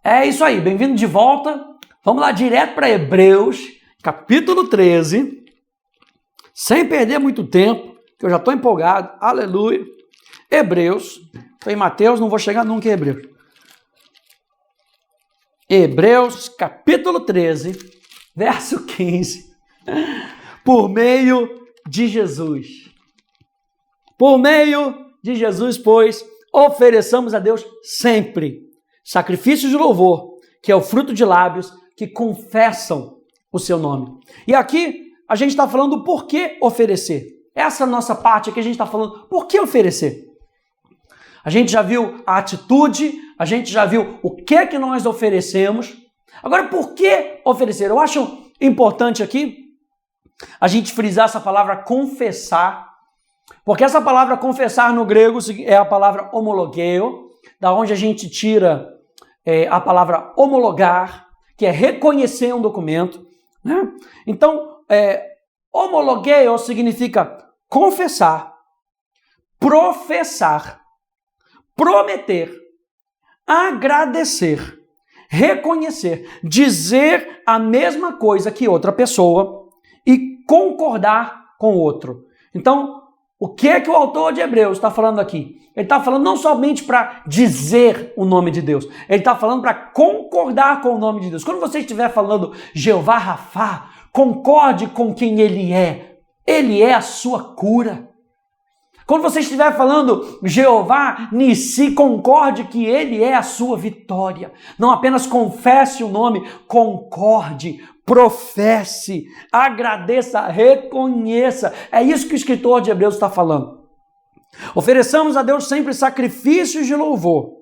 É isso aí, bem-vindo de volta. Vamos lá direto para Hebreus, capítulo 13. Sem perder muito tempo, que eu já estou empolgado. Aleluia. Hebreus. Estou em Mateus, não vou chegar nunca em Hebreus. Hebreus, capítulo 13, verso 15. Por meio de Jesus. Por meio de Jesus, pois, ofereçamos a Deus sempre sacrifícios de louvor, que é o fruto de lábios que confessam o seu nome. E aqui a gente está falando do porquê oferecer. Essa nossa parte aqui a gente está falando por que oferecer. A gente já viu a atitude, a gente já viu o que nós oferecemos. Agora, por que oferecer? Eu acho importante aqui a gente frisar essa palavra confessar, porque essa palavra confessar no grego é a palavra homologeo, da onde a gente tira a palavra homologar, que é reconhecer um documento, né? Então, homologeo significa confessar, professar, prometer, agradecer, reconhecer, dizer a mesma coisa que outra pessoa e concordar com o outro. Então, o que é que o autor de Hebreus está falando aqui? Ele está falando não somente para dizer o nome de Deus, ele está falando para concordar com o nome de Deus. Quando você estiver falando Jeová Rafá, concorde com quem Ele é a sua cura. Quando você estiver falando Jeová Nissi, concorde que Ele é a sua vitória. Não apenas confesse o nome, concorde, professe, agradeça, reconheça. É isso que o escritor de Hebreus está falando. Ofereçamos a Deus sempre sacrifícios de louvor,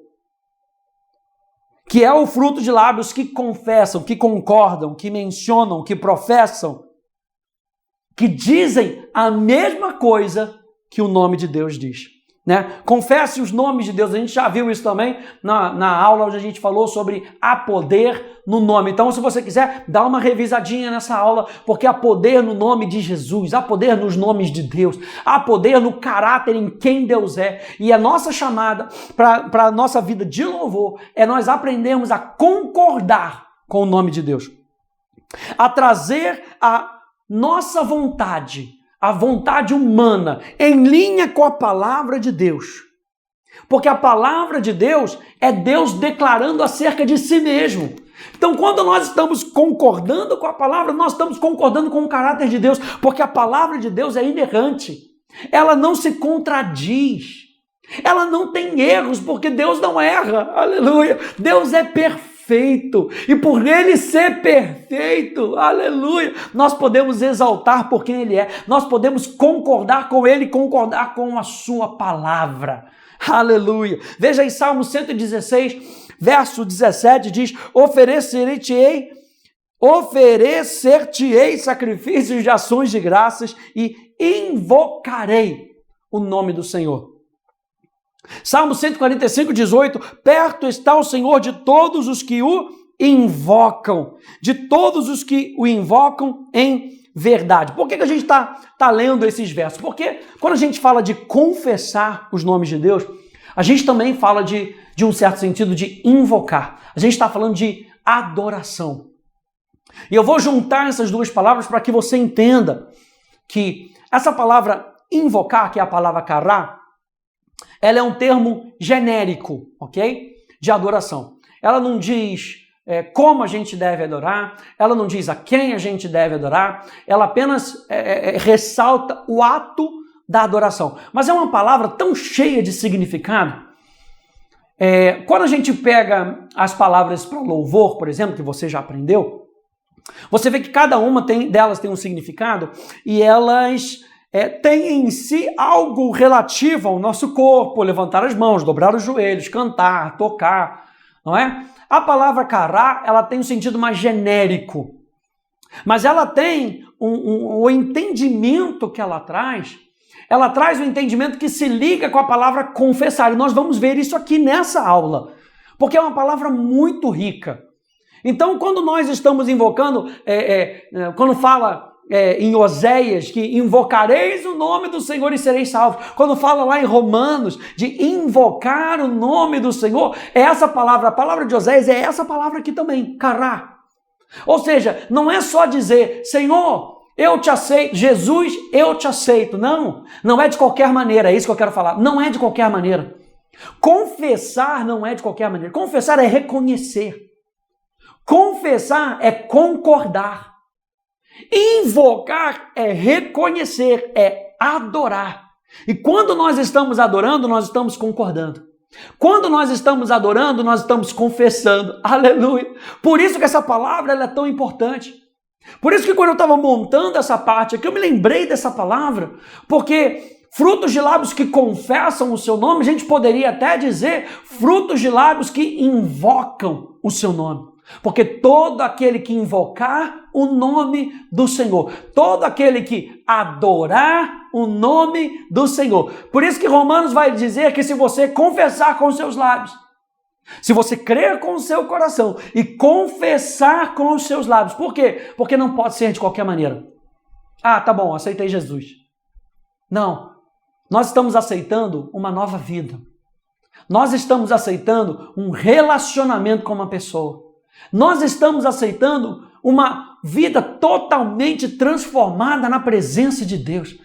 que é o fruto de lábios que confessam, que concordam, que mencionam, que professam, que dizem a mesma coisa que o nome de Deus diz, né? Confesse os nomes de Deus. A gente já viu isso também na aula onde a gente falou sobre há poder no nome. Então, se você quiser, dá uma revisadinha nessa aula, porque há poder no nome de Jesus, há poder nos nomes de Deus, há poder no caráter em quem Deus é. E a nossa chamada para a nossa vida de louvor é nós aprendermos a concordar com o nome de Deus, a trazer a nossa vontade, a vontade humana, em linha com a palavra de Deus. Porque a palavra de Deus é Deus declarando acerca de si mesmo. Então, quando nós estamos concordando com a palavra, nós estamos concordando com o caráter de Deus, porque a palavra de Deus é inerrante. Ela não se contradiz. Ela não tem erros, porque Deus não erra. Aleluia! Deus é perfeito. E por ele ser perfeito, aleluia, nós podemos exaltar por quem ele é, nós podemos concordar com ele, concordar com a sua palavra, aleluia. Veja em Salmo 116, verso 17, diz: oferecer-te-ei sacrifícios de ações de graças e invocarei o nome do Senhor. Salmo 145, 18, perto está o Senhor de todos os que o invocam, de todos os que o invocam em verdade. Por que a gente está lendo esses versos? Porque quando a gente fala de confessar os nomes de Deus, a gente também fala de um certo sentido de invocar. A gente está falando de adoração. E eu vou juntar essas duas palavras para que você entenda que essa palavra invocar, que é a palavra kará, ela é um termo genérico, ok? De adoração. Ela não diz como a gente deve adorar, ela não diz a quem a gente deve adorar, ela apenas ressalta o ato da adoração. Mas é uma palavra tão cheia de significado. Quando a gente pega as palavras para louvor, por exemplo, que você já aprendeu, você vê que cada uma delas tem um significado e elas tem em si algo relativo ao nosso corpo, levantar as mãos, dobrar os joelhos, cantar, tocar, não é? A palavra kará, ela tem um sentido mais genérico, mas ela tem o entendimento que ela traz um entendimento que se liga com a palavra confessar, e nós vamos ver isso aqui nessa aula, porque é uma palavra muito rica. Então, quando nós estamos invocando, quando fala em Oséias, que invocareis o nome do Senhor e sereis salvos. Quando fala lá em Romanos de invocar o nome do Senhor, é essa palavra, a palavra de Oséias é essa palavra aqui também, cará. Ou seja, não é só dizer, Senhor, eu te aceito, Jesus, eu te aceito. Não, não é de qualquer maneira, é isso que eu quero falar. Não é de qualquer maneira. Confessar não é de qualquer maneira. Confessar é reconhecer. Confessar é concordar. Invocar é reconhecer, é adorar. E quando nós estamos adorando, nós estamos concordando. Quando nós estamos adorando, nós estamos confessando. Aleluia! Por isso que essa palavra ela é tão importante. Por isso que quando eu estava montando essa parte aqui, eu me lembrei dessa palavra, porque frutos de lábios que confessam o seu nome, a gente poderia até dizer frutos de lábios que invocam o seu nome. Porque todo aquele que invocar o nome do Senhor, todo aquele que adorar o nome do Senhor. Por isso que Romanos vai dizer que se você confessar com os seus lábios, se você crer com o seu coração e confessar com os seus lábios. Por quê? Porque não pode ser de qualquer maneira. Ah, tá bom, aceitei Jesus. Não, nós estamos aceitando uma nova vida. Nós estamos aceitando um relacionamento com uma pessoa. Nós estamos aceitando uma vida totalmente transformada na presença de Deus.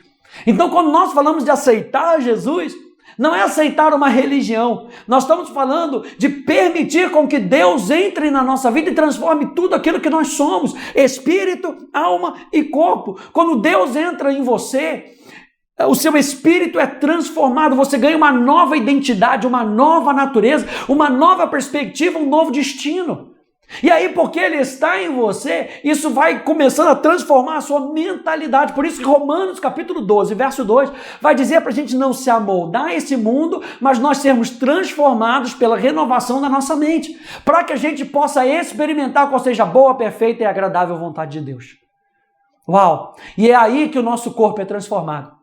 Então, quando nós falamos de aceitar Jesus, não é aceitar uma religião. Nós estamos falando de permitir com que Deus entre na nossa vida e transforme tudo aquilo que nós somos, espírito, alma e corpo. Quando Deus entra em você, o seu espírito é transformado, você ganha uma nova identidade, uma nova natureza, uma nova perspectiva, um novo destino. E aí, porque ele está em você, isso vai começando a transformar a sua mentalidade. Por isso que Romanos capítulo 12, verso 2, vai dizer para a gente não se amoldar a esse mundo, mas nós sermos transformados pela renovação da nossa mente, para que a gente possa experimentar qual seja a boa, perfeita e agradável vontade de Deus. Uau! E é aí que o nosso corpo é transformado.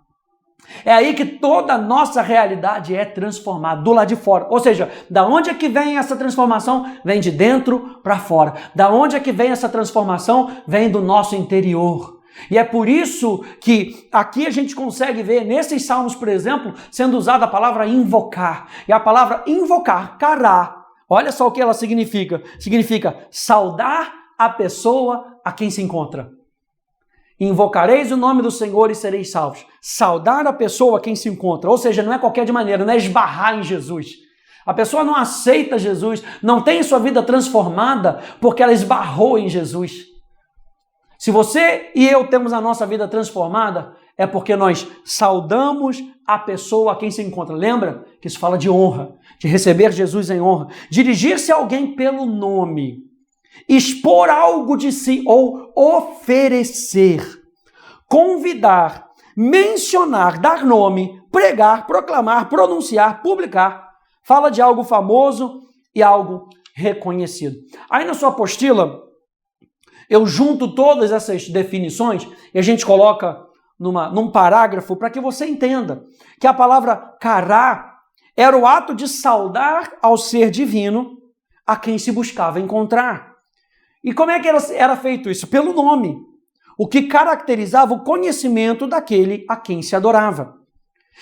É aí que toda a nossa realidade é transformada, do lado de fora. Ou seja, da onde é que vem essa transformação? Vem de dentro para fora. Da onde é que vem essa transformação? Vem do nosso interior. E é por isso que aqui a gente consegue ver, nesses salmos, por exemplo, sendo usada a palavra invocar. E a palavra invocar, cará, olha só o que ela significa. Significa saudar a pessoa a quem se encontra. Invocareis o nome do Senhor e sereis salvos. Saudar a pessoa a quem se encontra. Ou seja, não é qualquer de maneira, não é esbarrar em Jesus. A pessoa não aceita Jesus, não tem sua vida transformada porque ela esbarrou em Jesus. Se você e eu temos a nossa vida transformada, é porque nós saudamos a pessoa a quem se encontra. Lembra que isso fala de honra, de receber Jesus em honra. Dirigir-se a alguém pelo nome. Expor algo de si ou oferecer, convidar, mencionar, dar nome, pregar, proclamar, pronunciar, publicar. Fala de algo famoso e algo reconhecido. Aí na sua apostila, eu junto todas essas definições e a gente coloca num parágrafo para que você entenda que a palavra cará era o ato de saudar ao ser divino a quem se buscava encontrar. E como é que era feito isso? Pelo nome, o que caracterizava o conhecimento daquele a quem se adorava.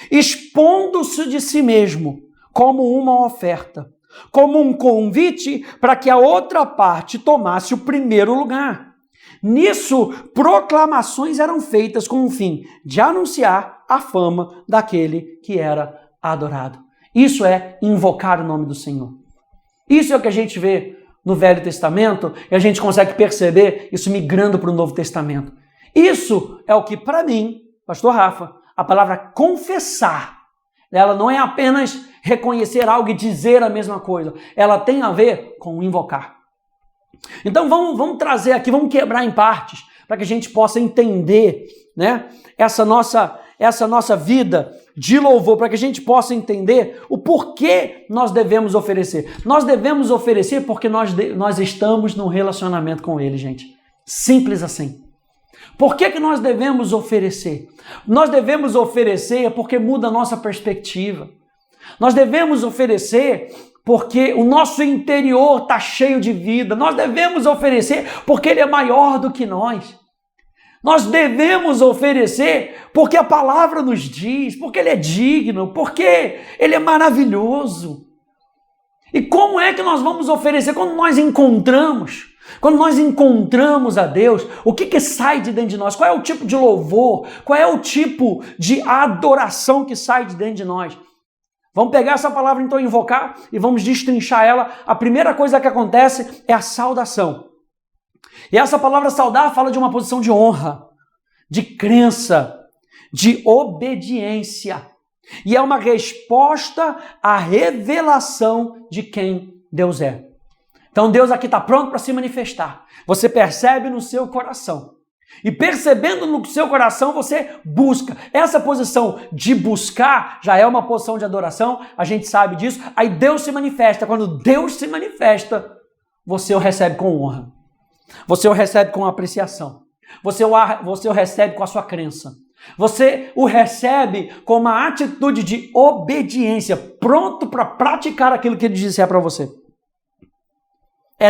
Expondo-se de si mesmo como uma oferta, como um convite para que a outra parte tomasse o primeiro lugar. Nisso, proclamações eram feitas com o fim de anunciar a fama daquele que era adorado. Isso é invocar o nome do Senhor. Isso é o que a gente vê no Velho Testamento, e a gente consegue perceber isso migrando para o Novo Testamento. Isso é o que, para mim, pastor Rafa, a palavra confessar, ela não é apenas reconhecer algo e dizer a mesma coisa, ela tem a ver com invocar. Então vamos trazer aqui, vamos quebrar em partes, para que a gente possa entender, né, essa nossa vida de louvor, para que a gente possa entender o porquê nós devemos oferecer. Nós devemos oferecer porque nós estamos num relacionamento com Ele, gente. Simples assim. Por que nós devemos oferecer? Nós devemos oferecer porque muda a nossa perspectiva. Nós devemos oferecer porque o nosso interior está cheio de vida. Nós devemos oferecer porque Ele é maior do que nós. Nós devemos oferecer porque a palavra nos diz, porque Ele é digno, porque Ele é maravilhoso. E como é que nós vamos oferecer? Quando nós encontramos a Deus, o que sai de dentro de nós? Qual é o tipo de louvor? Qual é o tipo de adoração que sai de dentro de nós? Vamos pegar essa palavra, então, invocar, e vamos destrinchar ela. A primeira coisa que acontece é a saudação. E essa palavra saudar fala de uma posição de honra, de crença, de obediência. E é uma resposta à revelação de quem Deus é. Então Deus aqui está pronto para se manifestar. Você percebe no seu coração. E percebendo no seu coração, você busca. Essa posição de buscar já é uma posição de adoração, a gente sabe disso. Aí Deus se manifesta. Quando Deus se manifesta, você o recebe com honra. Você o recebe com apreciação. Você o recebe com a sua crença. Você o recebe com uma atitude de obediência, pronto para praticar aquilo que Ele disser para você.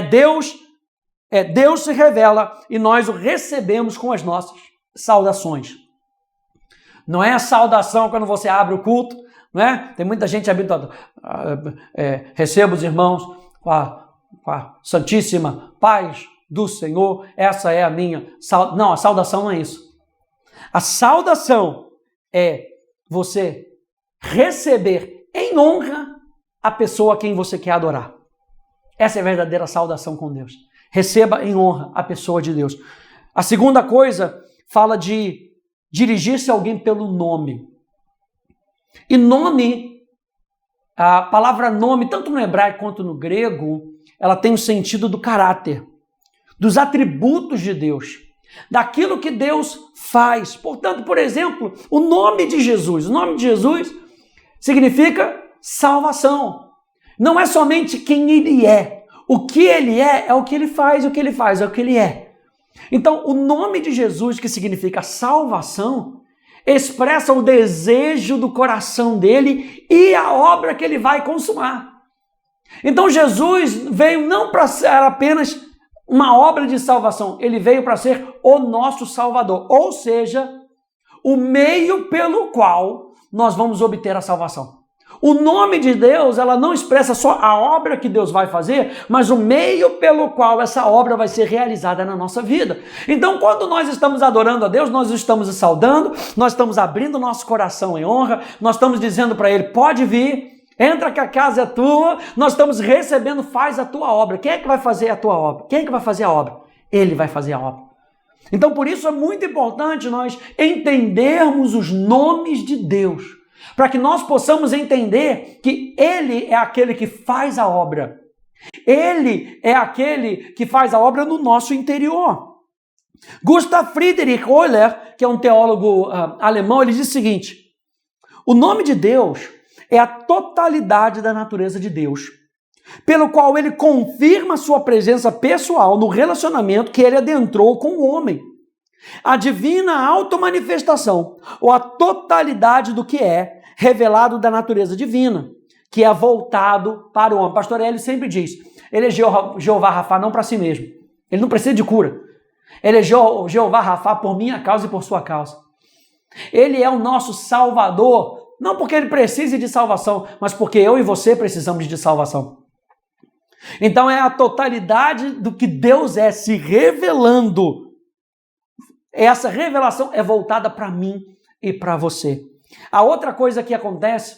Deus se revela e nós o recebemos com as nossas saudações. Não é a saudação quando você abre o culto, não é? Tem muita gente habituada. Receba os irmãos com a santíssima paz do Senhor. Essa é a minha saudação. Não, a saudação não é isso. A saudação é você receber em honra a pessoa a quem você quer adorar. Essa é a verdadeira saudação com Deus. Receba em honra a pessoa de Deus. A segunda coisa fala de dirigir-se a alguém pelo nome. E nome, a palavra nome, tanto no hebraico quanto no grego, ela tem o sentido do caráter, dos atributos de Deus, daquilo que Deus faz. Portanto, por exemplo, o nome de Jesus. O nome de Jesus significa salvação. Não é somente quem Ele é. O que Ele é o que Ele faz, o que Ele faz é o que Ele é. Então, o nome de Jesus, que significa salvação, expressa o desejo do coração dele e a obra que Ele vai consumar. Então, Jesus veio não para ser apenas uma obra de salvação, Ele veio para ser o nosso Salvador, ou seja, o meio pelo qual nós vamos obter a salvação. O nome de Deus, ela não expressa só a obra que Deus vai fazer, mas o meio pelo qual essa obra vai ser realizada na nossa vida. Então, quando nós estamos adorando a Deus, nós estamos saudando, nós estamos abrindo nosso coração em honra, nós estamos dizendo para Ele, pode vir, entra que a casa é tua, nós estamos recebendo, faz a tua obra. Quem é que vai fazer a tua obra? Quem é que vai fazer a obra? Ele vai fazer a obra. Então, por isso é muito importante nós entendermos os nomes de Deus, para que nós possamos entender que Ele é aquele que faz a obra. Ele é aquele que faz a obra no nosso interior. Gustav Friedrich Euler, que é um teólogo alemão, ele diz o seguinte: o nome de Deus é a totalidade da natureza de Deus, pelo qual Ele confirma sua presença pessoal no relacionamento que Ele adentrou com o homem. A divina automanifestação, ou a totalidade do que é revelado da natureza divina, que é voltado para o homem. Pastor Hélio sempre diz, ele é Jeová Rafá não para si mesmo. Ele não precisa de cura. Ele é Jeová Rafá por minha causa e por sua causa. Ele é o nosso Salvador, não porque Ele precise de salvação, mas porque eu e você precisamos de salvação. Então é a totalidade do que Deus é se revelando. Essa revelação é voltada para mim e para você. A outra coisa que acontece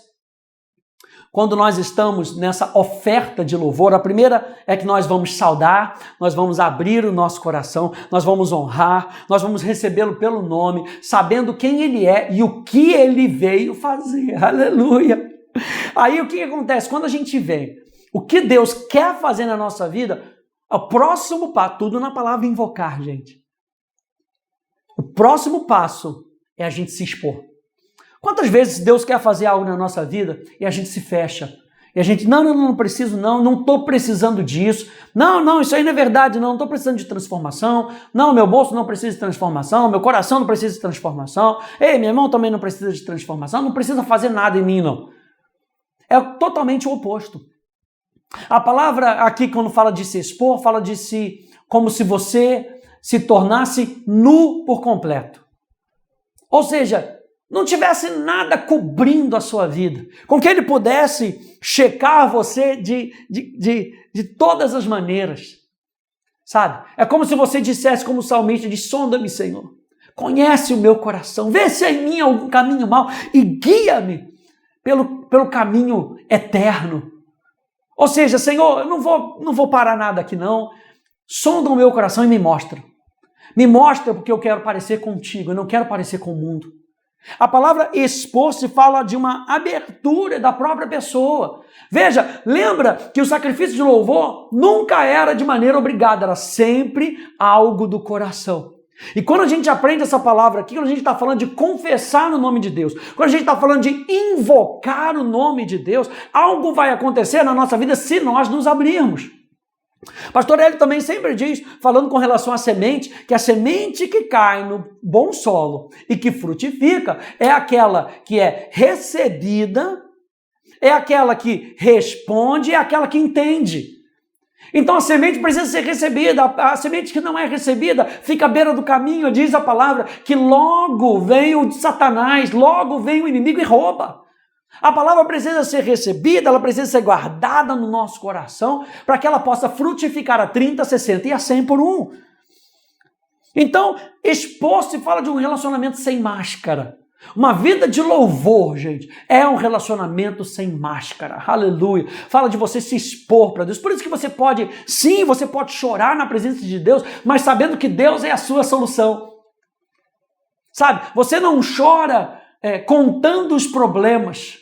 quando nós estamos nessa oferta de louvor, a primeira é que nós vamos saudar, nós vamos abrir o nosso coração, nós vamos honrar, nós vamos recebê-lo pelo nome, sabendo quem Ele é e o que Ele veio fazer. Aleluia! Aí o que acontece? Quando a gente vê o que Deus quer fazer na nossa vida, o próximo passo, tudo na palavra invocar, gente. O próximo passo é a gente se expor. Quantas vezes Deus quer fazer algo na nossa vida e a gente se fecha? E a gente, não preciso não estou precisando disso. Não, isso aí não é verdade, não estou precisando de transformação. Não, meu bolso não precisa de transformação, meu coração não precisa de transformação. Ei, meu irmão também não precisa de transformação, não precisa fazer nada em mim, não. É totalmente o oposto. A palavra aqui, quando fala de se expor, fala de si como se você se tornasse nu por completo. Ou seja, não tivesse nada cobrindo a sua vida, com que ele pudesse checar você de todas as maneiras, sabe? É como se você dissesse, como o salmista diz, sonda-me, Senhor, conhece o meu coração, vê se há em mim algum caminho mau e guia-me pelo caminho eterno. Ou seja, Senhor, eu não vou parar nada aqui não, sonda o meu coração e me mostra. Me mostra porque eu quero parecer contigo, eu não quero parecer com o mundo. A palavra expor-se fala de uma abertura da própria pessoa. Veja, lembra que o sacrifício de louvor nunca era de maneira obrigada, era sempre algo do coração. E quando a gente aprende essa palavra aqui, quando a gente está falando de confessar no nome de Deus, quando a gente está falando de invocar o nome de Deus, algo vai acontecer na nossa vida se nós nos abrirmos. Pastor Hélio também sempre diz, falando com relação à semente, que a semente que cai no bom solo e que frutifica é aquela que é recebida, é aquela que responde, é aquela que entende. Então a semente precisa ser recebida, a semente que não é recebida fica à beira do caminho, diz a palavra, que logo vem o Satanás, logo vem o inimigo e rouba. A palavra precisa ser recebida, ela precisa ser guardada no nosso coração para que ela possa frutificar a 30, 60 e a 100 por um. Então, expor-se fala de um relacionamento sem máscara. Uma vida de louvor, gente, é um relacionamento sem máscara. Aleluia. Fala de você se expor para Deus. Por isso que você pode chorar na presença de Deus, mas sabendo que Deus é a sua solução. Sabe? Você não chora contando os problemas.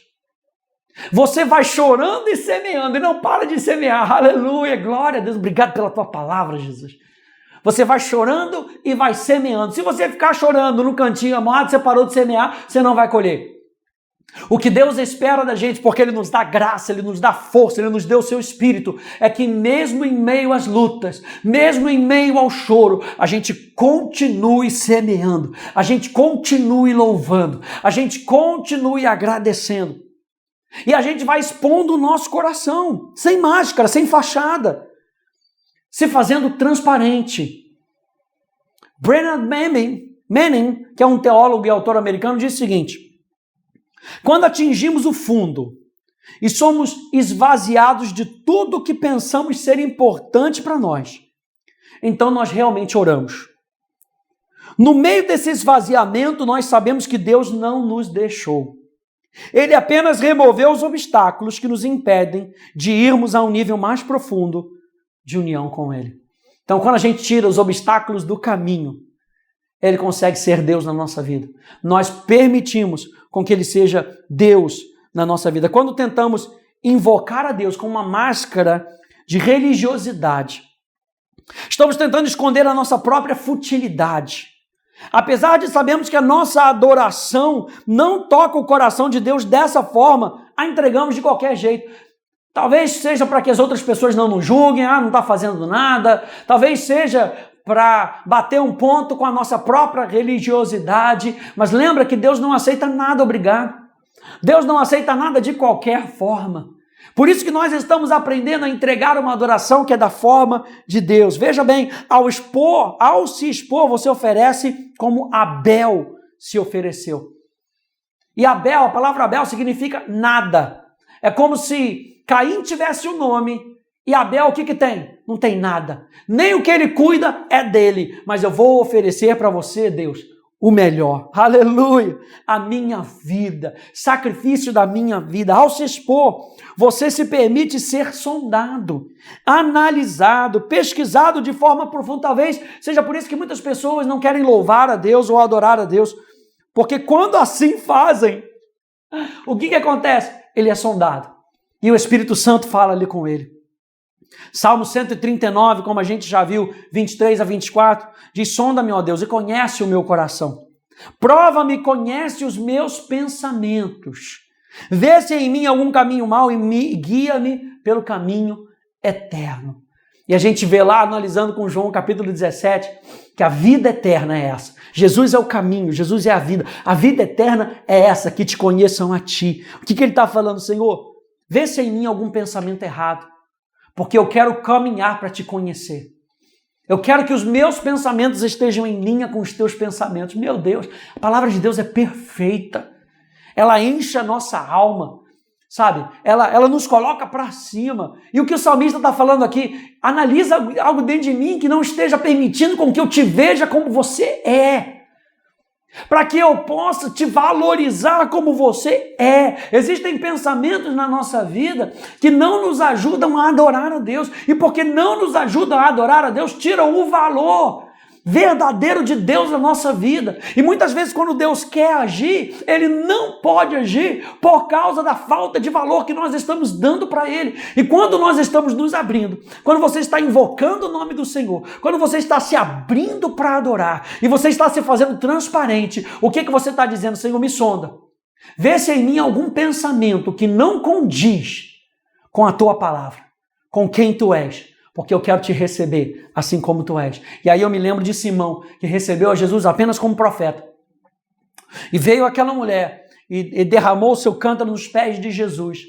Você vai chorando e semeando, e não para de semear, aleluia, glória a Deus, obrigado pela tua palavra, Jesus. Você vai chorando e vai semeando. Se você ficar chorando no cantinho amado, você parou de semear, você não vai colher. O que Deus espera da gente, porque Ele nos dá graça, Ele nos dá força, Ele nos deu o seu Espírito, é que mesmo em meio às lutas, mesmo em meio ao choro, a gente continue semeando, a gente continue louvando, a gente continue agradecendo. E a gente vai expondo o nosso coração, sem máscara, sem fachada, se fazendo transparente. Brennan Manning, que é um teólogo e autor americano, diz o seguinte: quando atingimos o fundo e somos esvaziados de tudo que pensamos ser importante para nós, então nós realmente oramos. No meio desse esvaziamento, nós sabemos que Deus não nos deixou. Ele apenas removeu os obstáculos que nos impedem de irmos a um nível mais profundo de união com Ele. Então, quando a gente tira os obstáculos do caminho, Ele consegue ser Deus na nossa vida. Nós permitimos com que Ele seja Deus na nossa vida. Quando tentamos invocar a Deus com uma máscara de religiosidade, estamos tentando esconder a nossa própria futilidade. Apesar de sabermos que a nossa adoração não toca o coração de Deus dessa forma, a entregamos de qualquer jeito. Talvez seja para que as outras pessoas não nos julguem, não está fazendo nada. Talvez seja para bater um ponto com a nossa própria religiosidade. Mas lembra que Deus não aceita nada obrigado. Deus não aceita nada de qualquer forma. Por isso que nós estamos aprendendo a entregar uma adoração que é da forma de Deus. Veja bem, ao se expor, você oferece como Abel se ofereceu. E Abel, a palavra Abel significa nada. É como se Caim tivesse um nome e Abel o que tem? Não tem nada. Nem o que ele cuida é dele. Mas eu vou oferecer para você, Deus, o melhor. Aleluia! A minha vida, sacrifício da minha vida. Ao se expor, você se permite ser sondado, analisado, pesquisado de forma profunda. Talvez seja por isso que muitas pessoas não querem louvar a Deus ou adorar a Deus, porque quando assim fazem, o que acontece? Ele é sondado e o Espírito Santo fala ali com ele. Salmo 139, como a gente já viu, 23 a 24, diz: sonda-me, ó Deus, e conhece o meu coração. Prova-me e conhece os meus pensamentos. Vê se em mim algum caminho mau e guia-me pelo caminho eterno. E a gente vê lá, analisando com João capítulo 17, que a vida eterna é essa. Jesus é o caminho, Jesus é a vida. A vida eterna é essa, que te conheçam a ti. O que ele está falando? Senhor, vê se em mim algum pensamento errado, porque eu quero caminhar para te conhecer. Eu quero que os meus pensamentos estejam em linha com os teus pensamentos. Meu Deus, a palavra de Deus é perfeita. Ela enche a nossa alma, sabe? Ela nos coloca para cima. E o que o salmista está falando aqui, analisa algo dentro de mim que não esteja permitindo com que eu te veja como você é. Para que eu possa te valorizar como você é. Existem pensamentos na nossa vida que não nos ajudam a adorar a Deus. E porque não nos ajudam a adorar a Deus, tiram o valor verdadeiro de Deus na nossa vida. E muitas vezes quando Deus quer agir, Ele não pode agir por causa da falta de valor que nós estamos dando para Ele. E quando nós estamos nos abrindo, quando você está invocando o nome do Senhor, quando você está se abrindo para adorar, e você está se fazendo transparente, o que você está dizendo? Senhor, me sonda. Vê se em mim algum pensamento que não condiz com a Tua palavra, com quem Tu és, porque eu quero te receber assim como tu és. E aí eu me lembro de Simão, que recebeu a Jesus apenas como profeta. E veio aquela mulher e derramou o seu cântaro nos pés de Jesus.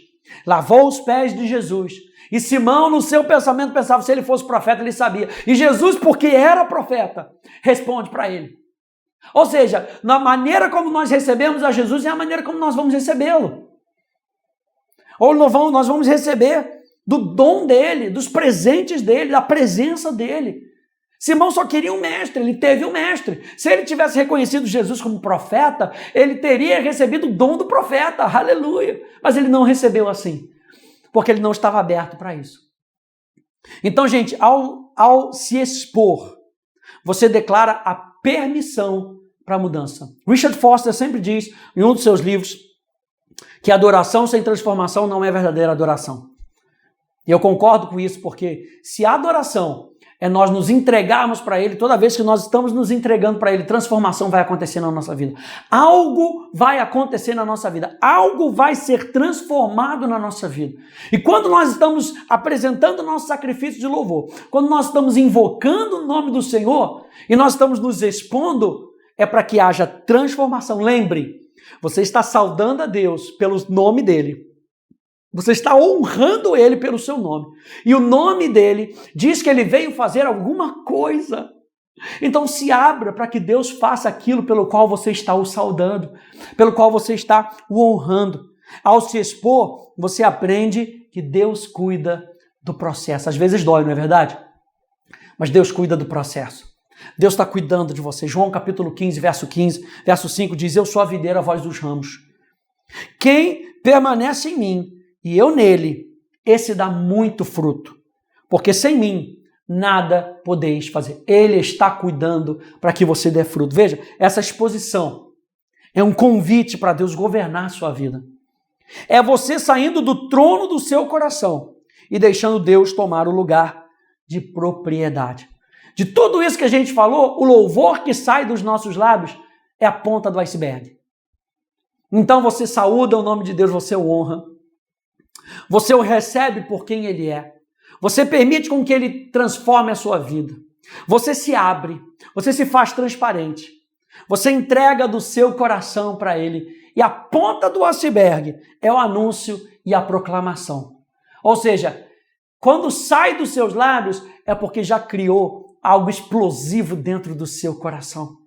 Lavou os pés de Jesus. E Simão, no seu pensamento, pensava, se ele fosse profeta, ele sabia. E Jesus, porque era profeta, responde para ele. Ou seja, na maneira como nós recebemos a Jesus é a maneira como nós vamos recebê-lo. Ou nós vamos receber do dom dele, dos presentes dele, da presença dele. Simão só queria um mestre, ele teve um mestre. Se ele tivesse reconhecido Jesus como profeta, ele teria recebido o dom do profeta, aleluia. Mas ele não recebeu assim, porque ele não estava aberto para isso. Então, gente, ao se expor, você declara a permissão para a mudança. Richard Foster sempre diz, em um dos seus livros, que adoração sem transformação não é verdadeira adoração. E eu concordo com isso, porque se a adoração é nós nos entregarmos para Ele, toda vez que nós estamos nos entregando para Ele, transformação vai acontecer na nossa vida. Algo vai acontecer na nossa vida. Algo vai ser transformado na nossa vida. E quando nós estamos apresentando o nosso sacrifício de louvor, quando nós estamos invocando o nome do Senhor e nós estamos nos expondo, é para que haja transformação. Lembre, você está saudando a Deus pelo nome dEle. Você está honrando Ele pelo seu nome. E o nome dele diz que ele veio fazer alguma coisa. Então se abra para que Deus faça aquilo pelo qual você está o saudando, pelo qual você está o honrando. Ao se expor, você aprende que Deus cuida do processo. Às vezes dói, não é verdade? Mas Deus cuida do processo. Deus está cuidando de você. João capítulo 15, verso 5 diz, eu sou a videira, vós dos ramos. Quem permanece em mim e eu nele, esse dá muito fruto, porque sem mim nada podeis fazer. Ele está cuidando para que você dê fruto. Veja, essa exposição é um convite para Deus governar a sua vida. É você saindo do trono do seu coração e deixando Deus tomar o lugar de propriedade. De tudo isso que a gente falou, o louvor que sai dos nossos lábios é a ponta do iceberg. Então você saúda o nome de Deus, você o honra. Você o recebe por quem Ele é. Você permite com que Ele transforme a sua vida. Você se abre. Você se faz transparente. Você entrega do seu coração para Ele. E a ponta do iceberg é o anúncio e a proclamação. Ou seja, quando sai dos seus lábios, é porque já criou algo explosivo dentro do seu coração.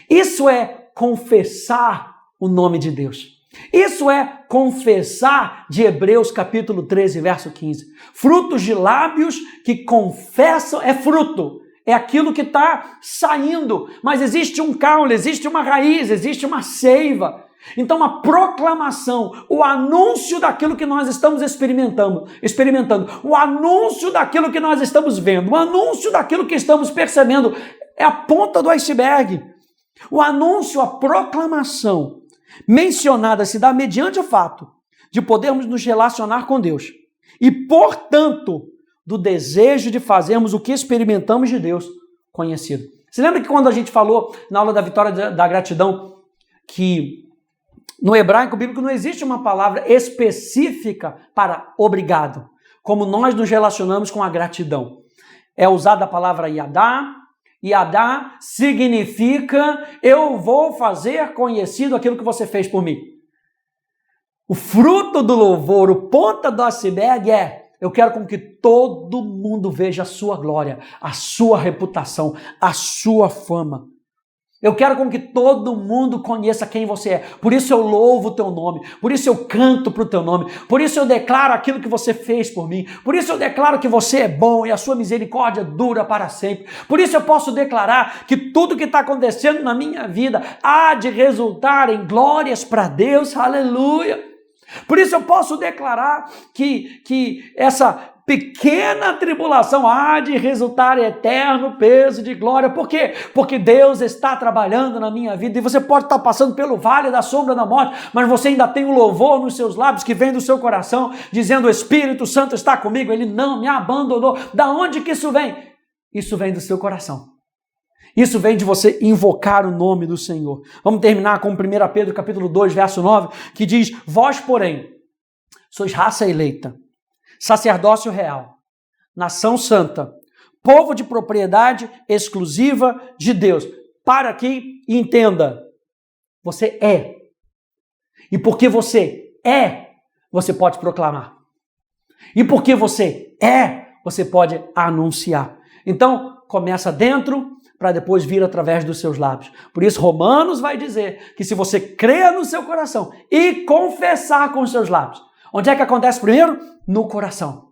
Isso é confessar o nome de Deus. Isso é confessar de Hebreus capítulo 13, verso 15. Frutos de lábios que confessam, é fruto, é aquilo que está saindo, mas existe um caule, existe uma raiz, existe uma seiva. Então a proclamação, o anúncio daquilo que nós estamos experimentando, o anúncio daquilo que nós estamos vendo, o anúncio daquilo que estamos percebendo, é a ponta do iceberg. O anúncio, a proclamação mencionada se dá mediante o fato de podermos nos relacionar com Deus e, portanto, do desejo de fazermos o que experimentamos de Deus conhecido. Você lembra que quando a gente falou na aula da vitória da gratidão que no hebraico bíblico não existe uma palavra específica para obrigado, como nós nos relacionamos com a gratidão. É usada a palavra yadá. Yadá significa eu vou fazer conhecido aquilo que você fez por mim. O fruto do louvor, o ponta do iceberg é Eu quero com que todo mundo veja a sua glória, a sua reputação, a sua fama. Eu quero com que todo mundo conheça quem você é. Por isso eu louvo o teu nome. Por isso eu canto para o teu nome. Por isso eu declaro aquilo que você fez por mim. Por isso eu declaro que você é bom e a sua misericórdia dura para sempre. Por isso eu posso declarar que tudo que está acontecendo na minha vida há de resultar em glórias para Deus. Aleluia! Por isso eu posso declarar que essa pequena tribulação há de resultar em eterno peso de glória. Por quê? Porque Deus está trabalhando na minha vida e você pode estar passando pelo vale da sombra da morte, mas você ainda tem um louvor nos seus lábios que vem do seu coração, dizendo: o Espírito Santo está comigo, Ele não me abandonou. Da onde que isso vem? Isso vem do seu coração. Isso vem de você invocar o nome do Senhor. Vamos terminar com 1 Pedro capítulo 2, verso 9, que diz: vós, porém, sois raça eleita, sacerdócio real, nação santa, povo de propriedade exclusiva de Deus. Para aqui e entenda, você é. E porque você é, você pode proclamar. E porque você é, você pode anunciar. Então, começa dentro, para depois vir através dos seus lábios. Por isso, Romanos vai dizer que se você crer no seu coração e confessar com os seus lábios, onde é que acontece primeiro? No coração.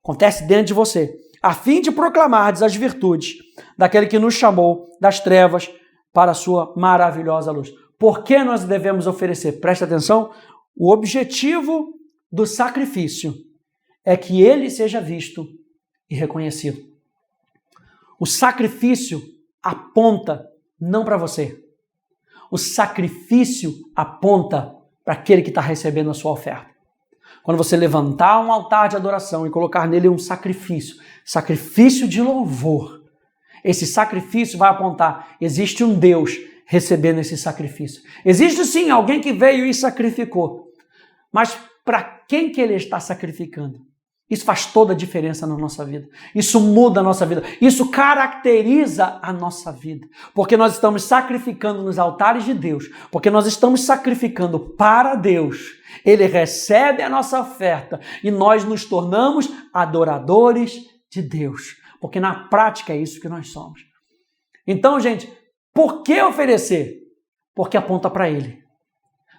Acontece dentro de você, a fim de proclamardes as virtudes daquele que nos chamou das trevas para a sua maravilhosa luz. Por que nós devemos oferecer? Presta atenção, o objetivo do sacrifício é que ele seja visto e reconhecido. O sacrifício aponta não para você. O sacrifício aponta para aquele que está recebendo a sua oferta. Quando você levantar um altar de adoração e colocar nele um sacrifício de louvor, esse sacrifício vai apontar: existe um Deus recebendo esse sacrifício. Existe sim alguém que veio e sacrificou. Mas para quem que ele está sacrificando? Isso faz toda a diferença na nossa vida. Isso muda a nossa vida. Isso caracteriza a nossa vida. Porque nós estamos sacrificando nos altares de Deus. Porque nós estamos sacrificando para Deus. Ele recebe a nossa oferta e nós nos tornamos adoradores de Deus. Porque na prática é isso que nós somos. Então, gente, por que oferecer? Porque aponta para Ele.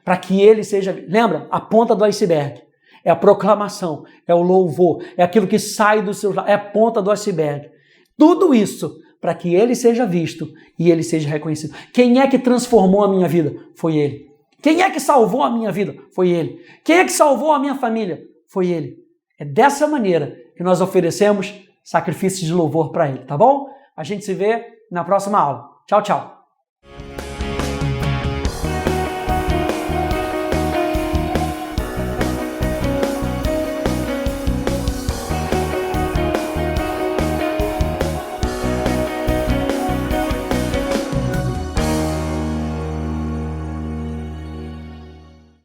Para que Ele seja... Lembra? A ponta do iceberg. É a proclamação, é o louvor, é aquilo que sai do seu... É a ponta do iceberg. Tudo isso para que Ele seja visto e Ele seja reconhecido. Quem é que transformou a minha vida? Foi Ele. Quem é que salvou a minha vida? Foi Ele. Quem é que salvou a minha família? Foi Ele. É dessa maneira que nós oferecemos sacrifícios de louvor para Ele, tá bom? A gente se vê na próxima aula. Tchau, tchau.